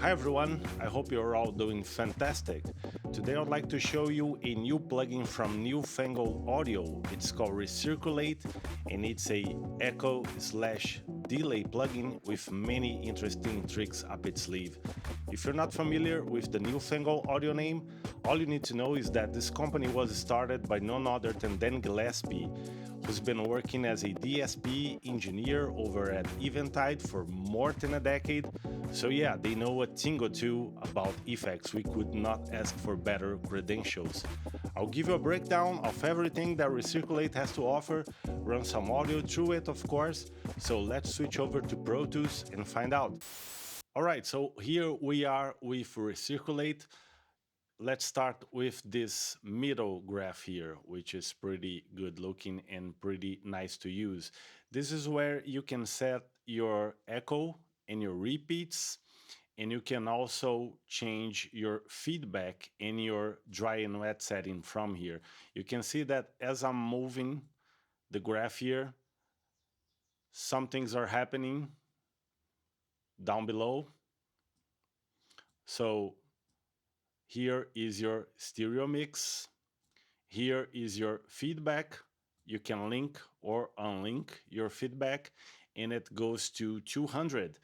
Hi everyone, I hope you're all doing fantastic. Today I'd like to show you a new plugin from Newfangled Audio. It's called Recirculate and it's a echo slash delay plugin with many interesting tricks up its sleeve. If you're not familiar with the Newfangled Audio name, all you need to know is that this company was started by none other than Dan Gillespie, who's been working as a DSP engineer over at Eventide for more than a decade. So yeah, they know a thing or two about effects. We could not ask for better credentials. I'll give you a breakdown of everything that Recirculate has to offer, run some audio through it of course, so let's switch over to Pro Tools and find out. Alright, so here we are with Recirculate. Let's start with this middle graph here, which is pretty good looking and pretty nice to use. This is where you can set your echo and your repeats, and you can also change your feedback and your dry and wet setting from here. You can see that as I'm moving the graph here, some things are happening down below. So here is your stereo mix. Here is your feedback. You can link or unlink your feedback, and it goes to 200,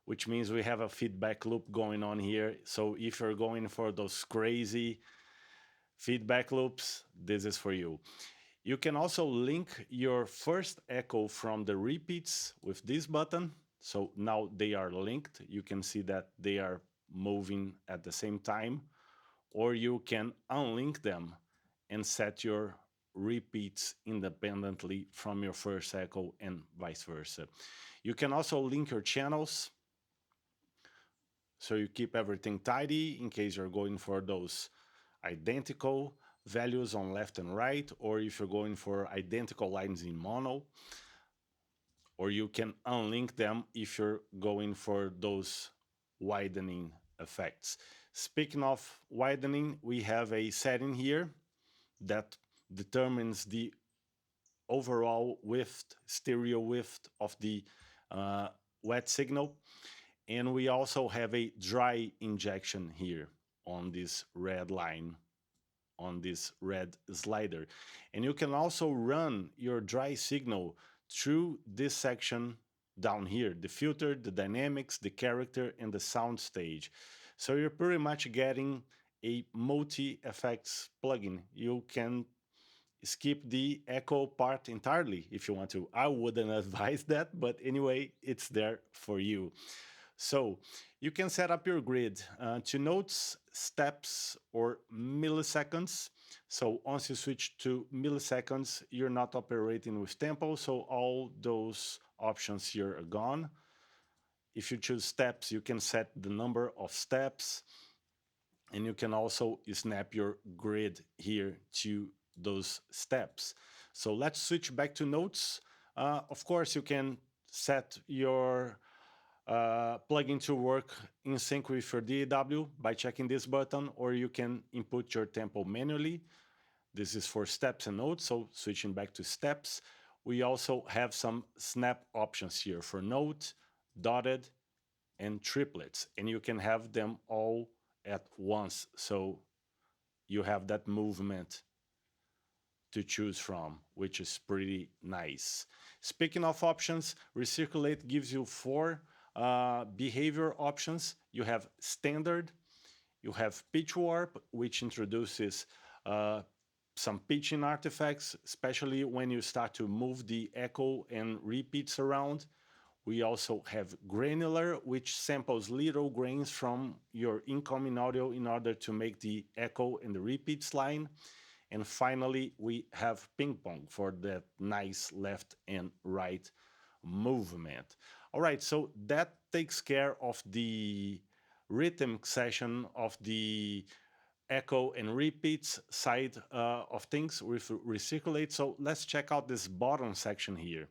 which means we have a feedback loop going on here. So if you're going for those crazy feedback loops, this is for you. You can also link your first echo from the repeats with this button. So now they are linked. You can see that they are moving at the same time, or you can unlink them and set your repeats independently from your first echo and vice versa. You can also link your channels so you keep everything tidy in case you're going for those identical values on left and right, or if you're going for identical lines in mono, or you can unlink them if you're going for those widening effects. Speaking of widening, we have a setting here that determines the overall width, stereo width of the wet signal. And we also have a dry injection here on this red line, on this red slider. And you can also run your dry signal through this section down here, the filter, the dynamics, the character, and the sound stage. So you're pretty much getting a multi-effects plugin. You can skip the echo part entirely if you want to. I wouldn't advise that, but anyway, it's there for you. So you can set up your grid to notes, steps, or milliseconds. So once you switch to milliseconds, you're not operating with tempo, so all those options here are gone. If you choose steps, you can set the number of steps, and you can also snap your grid here to those steps. So let's switch back to notes. Of course, you can set your plugin to work in sync with your DAW by checking this button, or you can input your tempo manually. This is for steps and notes, so switching back to steps. We also have some snap options here for note, dotted, and triplets, and you can have them all at once, so you have that movement to choose from, which is pretty nice. Speaking of options, Recirculate gives you four behavior options. You have standard, you have pitch warp, which introduces some pitching artifacts, especially when you start to move the echo and repeats around. We also have Granular, which samples little grains from your incoming audio in order to make the echo and the repeats line. And finally, we have ping pong for that nice left and right movement. All right, so that takes care of the rhythm section of the echo and repeats side of things with Recirculate. So let's check out this bottom section here,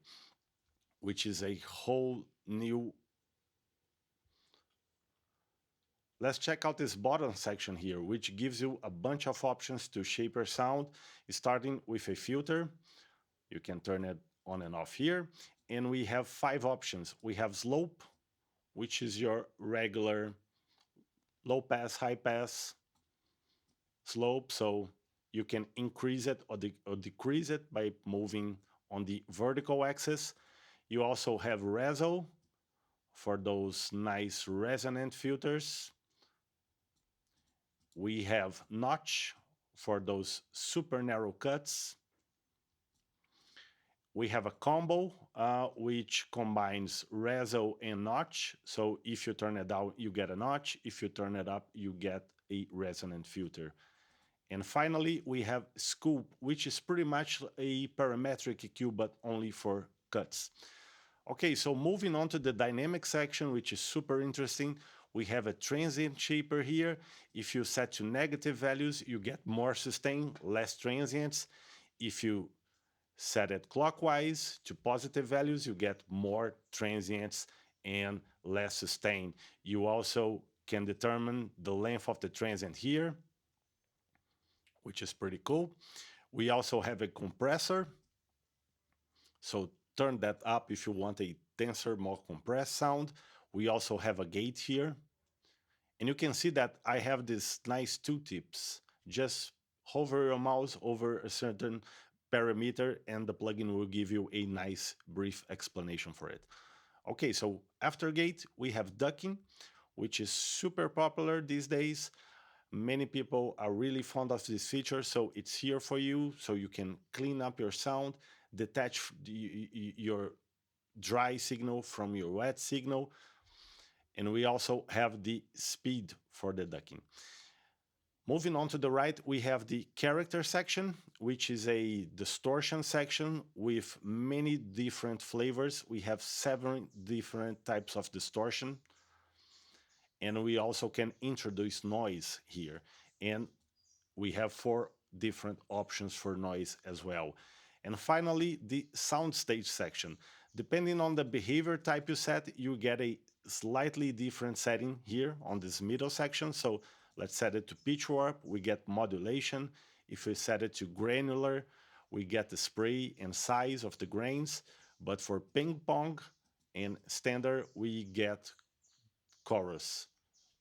which is a whole new. Let's check out this bottom section here, which gives you a bunch of options to shape your sound, starting with a filter. You can turn it on and off here. And we have 5 options. We have slope, which is your regular low pass, high pass, slope, so you can increase it or decrease it by moving on the vertical axis. You also have reso for those nice resonant filters. We have notch for those super narrow cuts. We have a combo which combines reso and notch. So if you turn it down, you get a notch. If you turn it up, you get a resonant filter. And finally, we have scoop, which is pretty much a parametric EQ, but only for cuts. Okay, so moving on to the dynamic section, which is super interesting. We have a transient shaper here. If you set to negative values, you get more sustain, less transients. If you set it clockwise to positive values, you get more transients and less sustain. You also can determine the length of the transient here, which is pretty cool. We also have a compressor. So turn that up if you want a denser, more compressed sound. We also have a gate here. And you can see that I have these nice tooltips. Just hover your mouse over a certain parameter and the plugin will give you a nice brief explanation for it. Okay, so after gate, we have ducking, which is super popular these days. Many people are really fond of this feature, so it's here for you, so you can clean up your sound, detach your dry signal from your wet signal, and we also have the speed for the ducking. Moving on to the right, we have the character section, which is a distortion section with many different flavors. We have 7 different types of distortion. And we also can introduce noise here. And we have 4 different options for noise as well. And finally, the soundstage section. Depending on the behavior type you set, you get a slightly different setting here on this middle section. So let's set it to pitch warp, we get modulation. If we set it to granular, we get the spray and size of the grains. But for ping pong and standard, we get chorus,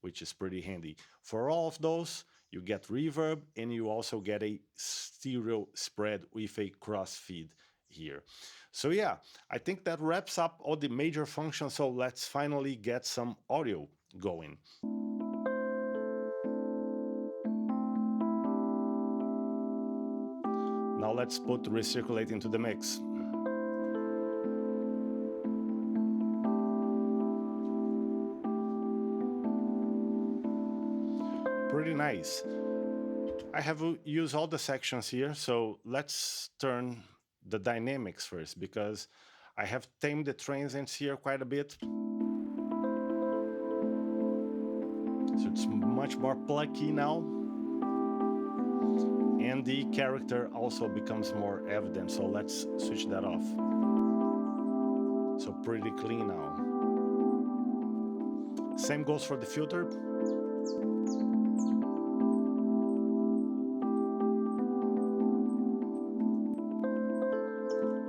which is pretty handy. For all of those, you get reverb and you also get a stereo spread with a crossfeed here. So yeah, I think that wraps up all the major functions. So let's finally get some audio going. Now let's put Recirculate into the mix. Pretty nice. I have used all the sections here, so let's turn the dynamics first, because I have tamed the transients here quite a bit. So it's much more plucky now. And the character also becomes more evident, so let's switch that off. So pretty clean now. Same goes for the filter.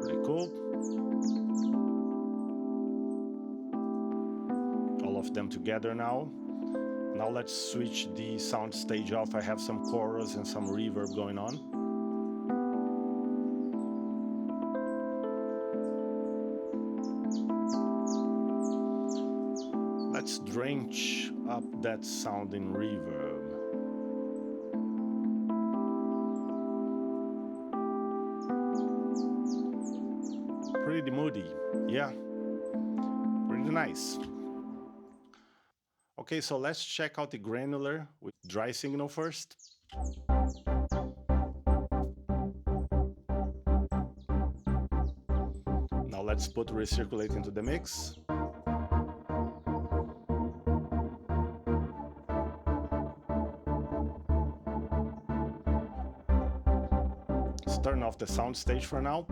Pretty cool. All of them together now. Now let's switch the sound stage off. I have some chorus and some reverb going on. Let's drench up that sound in reverb. Pretty moody, yeah, pretty nice. Okay, so let's check out the granular with dry signal first. Now let's put Recirculate into the mix. Let's turn off the sound stage for now.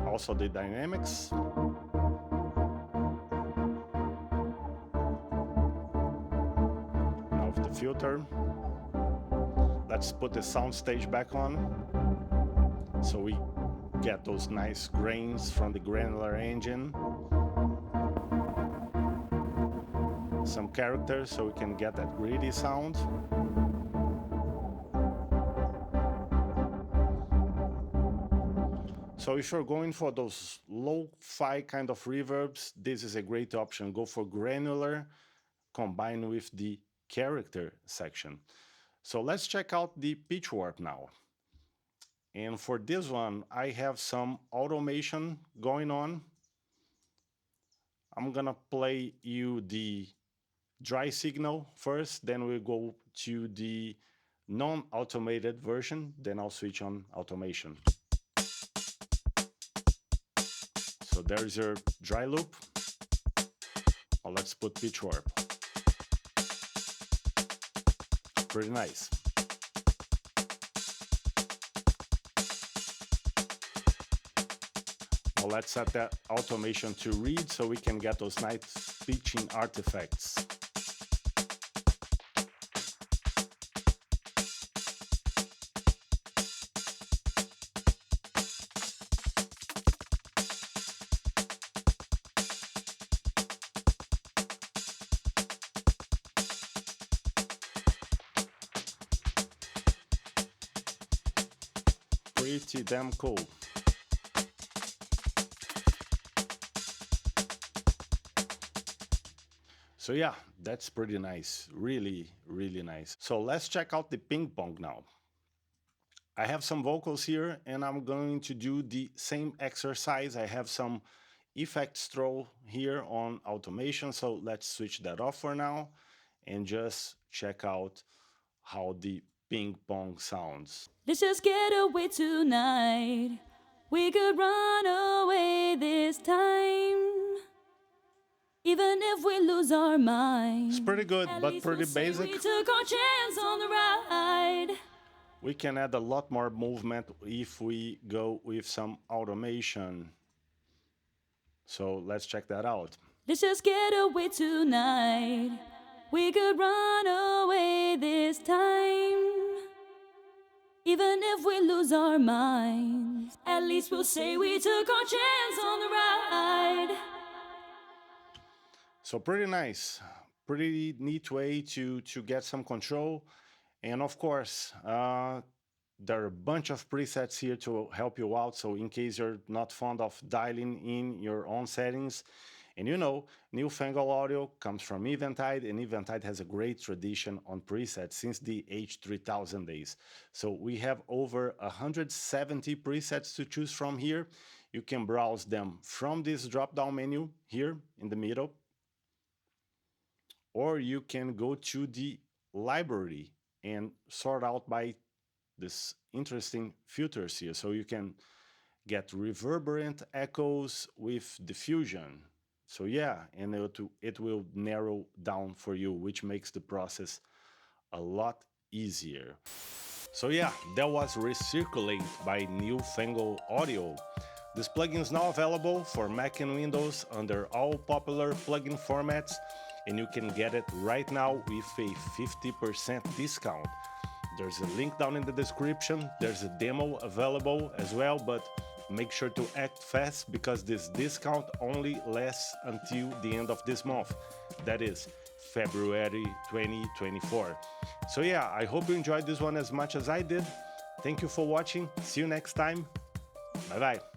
Also the dynamics. Now with the filter. Let's put the sound stage back on, so we get those nice grains from the granular engine. some characters so we can get that gritty sound. So if you're going for those lo-fi kind of reverbs, this is a great option. Go for Granular combined with the character section. So let's check out the pitch warp now. And for this one, I have some automation going on. I'm gonna play you the dry signal first, then we'll go to the non-automated version, then I'll switch on automation. So there's your dry loop. Now let's put pitch warp. Pretty nice. Now let's set that automation to read so we can get those nice pitching artifacts. Pretty damn cool. So yeah, that's pretty nice. Really, really nice. So let's check out the ping pong now. I have some vocals here and I'm going to do the same exercise. I have some effects throw here on automation. So let's switch that off for now and just check out how the ping pong sounds. Let's just get away tonight. We could run away this time. Even if we lose our mind. It's pretty good, but pretty basic. We took our chance on the ride. We can add a lot more movement if we go with some automation. So let's check that out. Let's just get away tonight. We could run away this time. Even if we lose our minds, at least we'll say we took our chance on the ride. So pretty nice, pretty neat way to get some control. And of course, there are a bunch of presets here to help you out. So in case you're not fond of dialing in your own settings, and you know, Newfangled Audio comes from Eventide, and Eventide has a great tradition on presets since the H3000 days. So we have over 170 presets to choose from here. You can browse them from this drop-down menu here in the middle, or you can go to the library and sort out by this interesting filters here. So you can get reverberant echoes with diffusion. So yeah, and it will narrow down for you, which makes the process a lot easier. So yeah, that was Recirculate by Newfangled Audio. This plugin is now available for Mac and Windows under all popular plugin formats, and you can get it right now with a 50% discount. There's a link down in the description. There's a demo available as well, but make sure to act fast because this discount only lasts until the end of this month. That is February 2024. So yeah, I hope you enjoyed this one as much as I did. Thank you for watching. See you next time. Bye bye.